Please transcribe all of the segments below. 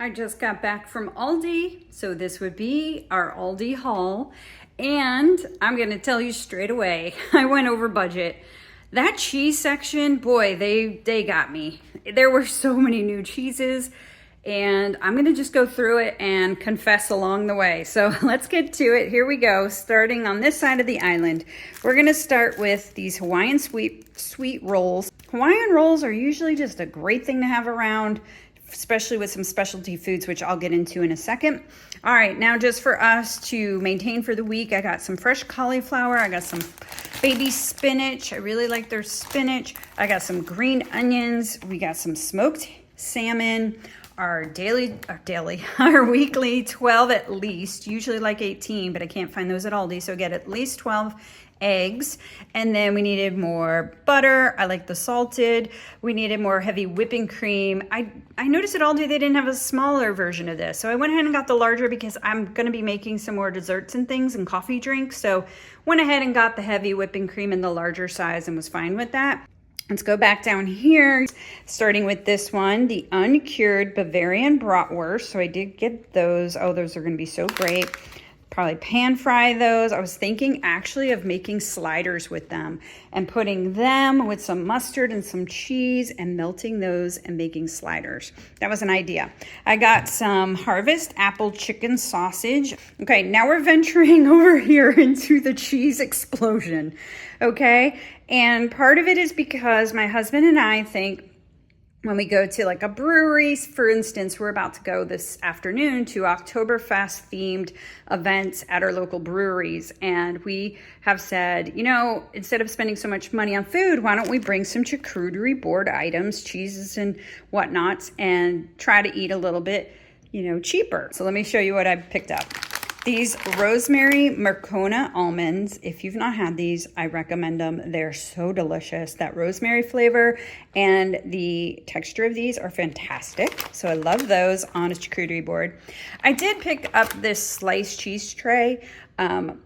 I just got back from Aldi, so this would be our Aldi haul. And I'm gonna tell you straight away, I went over budget. That cheese section, boy, they got me. There were so many new cheeses, and I'm gonna just go through it and confess along the way. So let's get to it. Here we go. Starting on this side of the island, we're gonna start with these Hawaiian sweet rolls. Hawaiian rolls are usually just a great thing to have around, especially with some specialty foods, which I'll get into in a second. All right, now just for us to maintain for the week, I got some fresh cauliflower. I got some baby spinach. I really like their spinach. I got some green onions. We got some smoked salmon. Our weekly 12 at least, usually like 18, but I can't find those at Aldi, so get at least 12 eggs. And then we needed more butter. I like the salted. We needed more heavy whipping cream. I noticed at Aldi they didn't have a smaller version of this, so I went ahead and got the larger because I'm going to be making some more desserts and things and coffee drinks, so went ahead and got the heavy whipping cream in the larger size and was fine with that. Let's go back down here, starting with this one, the uncured Bavarian bratwurst. So I did get those. Oh, those are going to be so great. Probably pan fry those. I was thinking actually of making sliders with them and putting them with some mustard and some cheese and melting those and making sliders. That was an idea. I got some Harvest apple chicken sausage. Okay, now we're venturing over here into the cheese explosion. Okay, and part of it is because my husband and I think when we go to like a brewery, for instance, we're about to go this afternoon to Octoberfest themed events at our local breweries. And we have said, you know, instead of spending so much money on food, why don't we bring some charcuterie board items, cheeses and whatnots, and try to eat a little bit, you know, cheaper. So let me show you what I picked up. These rosemary Mercona almonds, if you've not had these, I recommend them. They're so delicious. That rosemary flavor and the texture of these are fantastic. So I love those on a charcuterie board. I did pick up this sliced cheese tray.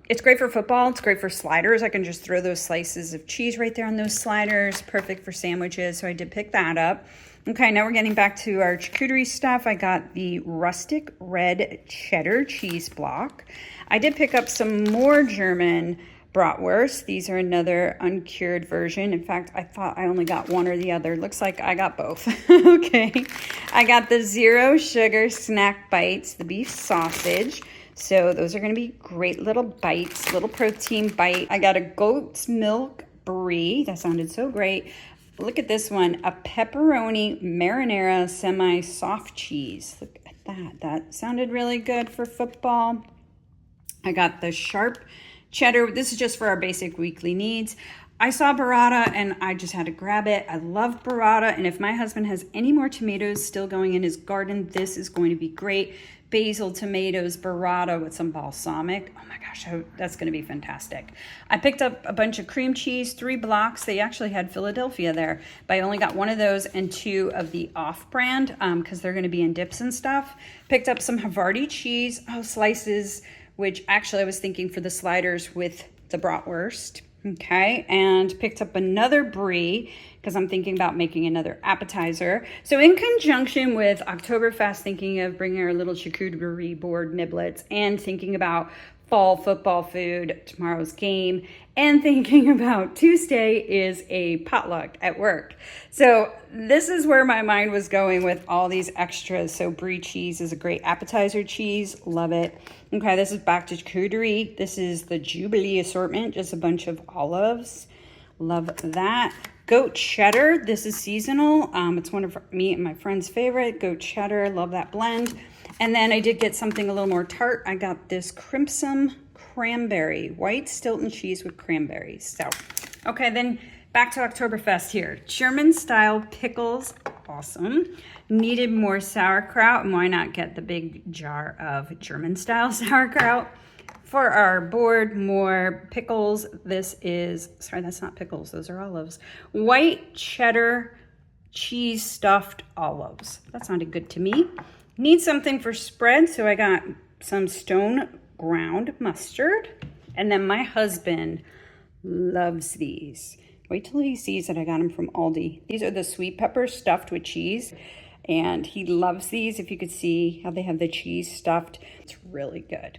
It's great for football. It's great for sliders. I can just throw those slices of cheese right there on those sliders. Perfect for sandwiches. So I did pick that up. Okay, now we're getting back to our charcuterie stuff. I got the rustic red cheddar cheese block. I did pick up some more German bratwurst. These are another uncured version. In fact, I thought I only got one or the other. Looks like I got both. Okay, I got the zero sugar snack bites, the beef sausage. So those are going to be great little bites, little protein bite. I got a goat's milk brie. That sounded so great. Look at this one, a pepperoni marinara semi-soft cheese. Look at that. That sounded really good for football. I got the sharp cheddar. This is just for our basic weekly needs. I saw burrata and I just had to grab it. I love burrata, and if my husband has any more tomatoes still going in his garden, this is going to be great. Basil, tomatoes, burrata with some balsamic. Oh my gosh, that's going to be fantastic. I picked up a bunch of cream cheese, 3 blocks. They actually had Philadelphia there, but I only got 1 of those and 2 of the off-brand because they're going to be in dips and stuff. Picked up some Havarti cheese, slices, which actually I was thinking for the sliders with the bratwurst. Okay, and picked up another brie because I'm thinking about making another appetizer. So in conjunction with Oktoberfest, thinking of bringing our little charcuterie board niblets and thinking about fall football food, tomorrow's game, and thinking about Tuesday is a potluck at work. So this is where my mind was going with all these extras. So brie cheese is a great appetizer cheese. Love it. Okay, this is back to charcuterie. This is the Jubilee assortment, just a bunch of olives. Love that. Goat cheddar. This is seasonal. It's one of me and my friend's favorite. Goat cheddar. Love that blend. And then I did get something a little more tart. I got this crimson cranberry, white Stilton cheese with cranberries. So, okay, then back to Oktoberfest here. German style pickles, awesome. Needed more sauerkraut, and why not get the big jar of German style sauerkraut? For our board, more pickles. This is, sorry, that's not pickles, those are olives. White cheddar cheese stuffed olives. That sounded good to me. Need something for spread, so I got some stone ground mustard. And then my husband loves these. Wait till he sees that I got them from Aldi. These are the sweet peppers stuffed with cheese. and he loves these. If you could see how they have the cheese stuffed, it's really good.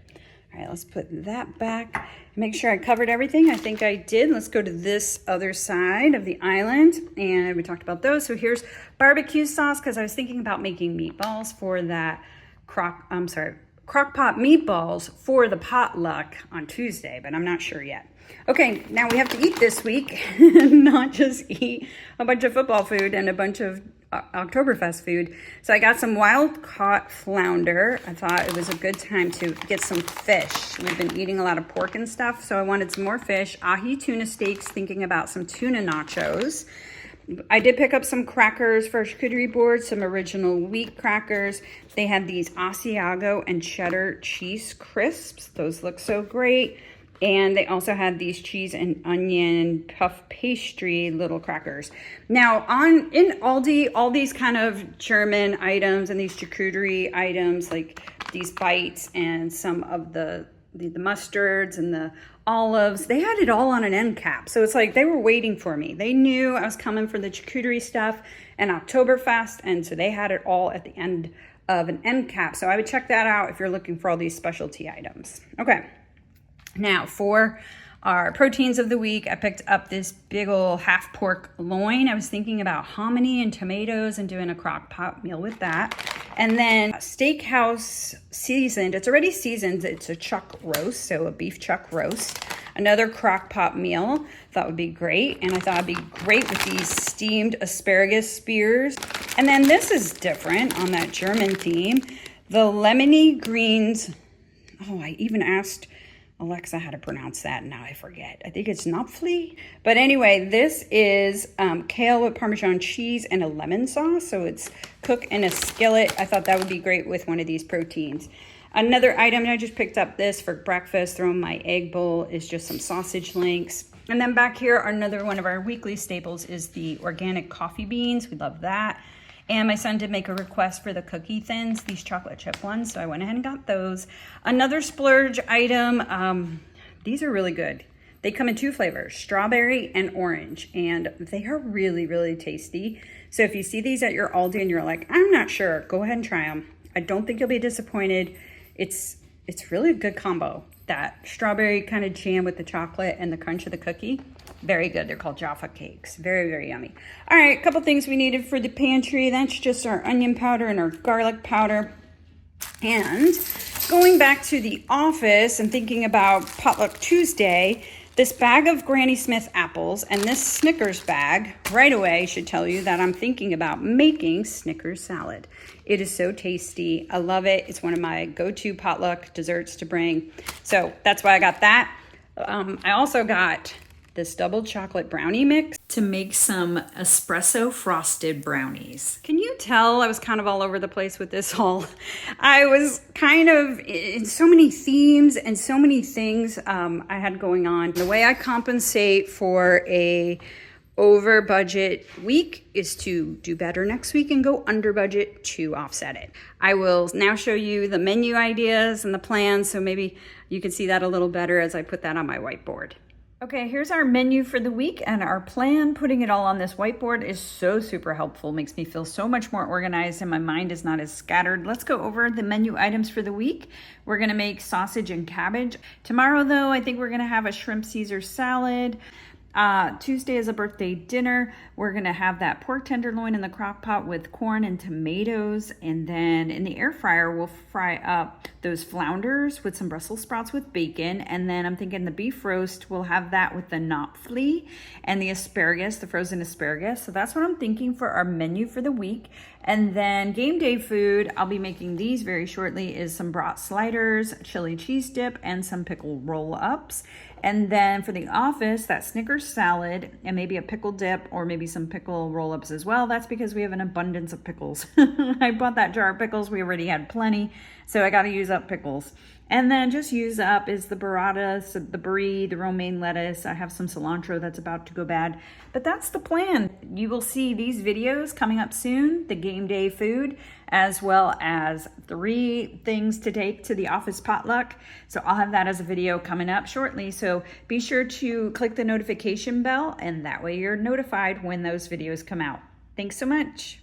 All right, let's put that back. Make sure I covered everything. I think I did. Let's go to this other side of the island, and we talked about those. So here's barbecue sauce, because I was thinking about making meatballs for that crock pot meatballs for the potluck on Tuesday, but I'm not sure yet. Okay, now we have to eat this week, not just eat a bunch of football food and a bunch of Octoberfest food. So I got some wild caught flounder. I thought it was a good time to get some fish. We've been eating a lot of pork and stuff, so I wanted some more fish. Ahi tuna steaks, thinking about some tuna nachos. I did pick up some crackers for a charcuterie board, some original wheat crackers. They had these Asiago and cheddar cheese crisps. Those look so great. And they also had these cheese and onion puff pastry little crackers. Now in Aldi, all these kind of German items and these charcuterie items, like these bites and some of the mustards and the olives, they had it all on an end cap. So it's like they were waiting for me. They knew I was coming for the charcuterie stuff and Octoberfest, and so they had it all at the end of an end cap. So I would check that out if you're looking for all these specialty items. Okay. Now for our proteins of the week, I picked up this big old half pork loin. I was thinking about hominy and tomatoes and doing a crock pot meal with that. And then steakhouse seasoned, it's already seasoned, it's a chuck roast, so a beef chuck roast. Another crock pot meal, thought would be great. And I thought it'd be great with these steamed asparagus spears. And then this is different on that German theme. The lemony greens, I even asked Alexa how to pronounce that, and now I forget. I think it's Knopfli. But anyway, this is kale with Parmesan cheese and a lemon sauce. So it's cooked in a skillet. I thought that would be great with one of these proteins. Another item, I just picked up this for breakfast, throw in my egg bowl, is just some sausage links. And then back here, another one of our weekly staples is the organic coffee beans. We love that. And my son did make a request for the cookie thins, these chocolate chip ones, so I went ahead and got those. Another splurge item, these are really good. They come in two flavors, strawberry and orange, and they are really, really tasty. So if you see these at your Aldi and you're like, I'm not sure, go ahead and try them. I don't think you'll be disappointed. It's really a good combo. That strawberry kind of jam with the chocolate and the crunch of the cookie. Very good. They're called Jaffa cakes. Very, very yummy. All right, a couple things we needed for the pantry. That's just our onion powder and our garlic powder. And going back to the office and thinking about Potluck Tuesday, this bag of Granny Smith apples and this Snickers bag right away should tell you that I'm thinking about making Snickers salad. It is so tasty. I love it. It's one of my go-to potluck desserts to bring. So that's why I got that. I also got this double chocolate brownie mix to make some espresso frosted brownies. Can you tell I was kind of all over the place with this haul? I was kind of in so many themes and so many things I had going on. The way I compensate for a over budget week is to do better next week and go under budget to offset it. I will now show you the menu ideas and the plans, so maybe you can see that a little better as I put that on my whiteboard. Okay, here's our menu for the week and our plan. Putting it all on this whiteboard is so super helpful. Makes me feel so much more organized and my mind is not as scattered. Let's go over the menu items for the week. We're gonna make sausage and cabbage. Tomorrow though, I think we're gonna have a shrimp Caesar salad. Tuesday is a birthday dinner. We're gonna have that pork tenderloin in the crock pot with corn and tomatoes, and then in the air fryer we'll fry up those flounders with some Brussels sprouts with bacon, and then I'm thinking the beef roast, we'll have that with the Knopfli and the asparagus, the frozen asparagus. So that's what I'm thinking for our menu for the week. And then game day food, I'll be making these very shortly, is some brat sliders, chili cheese dip, and some pickle roll-ups. And then for the office, that Snickers salad and maybe a pickle dip or maybe some pickle roll-ups as well. That's because we have an abundance of pickles. I bought that jar of pickles. We already had plenty, so I got to use up pickles. And then just use up is the burrata, the brie, the romaine lettuce. I have some cilantro that's about to go bad. But that's the plan. You will see these videos coming up soon, the game day food, as well as 3 things to take to the office potluck. So I'll have that as a video coming up shortly. So be sure to click the notification bell, and that way you're notified when those videos come out. Thanks so much.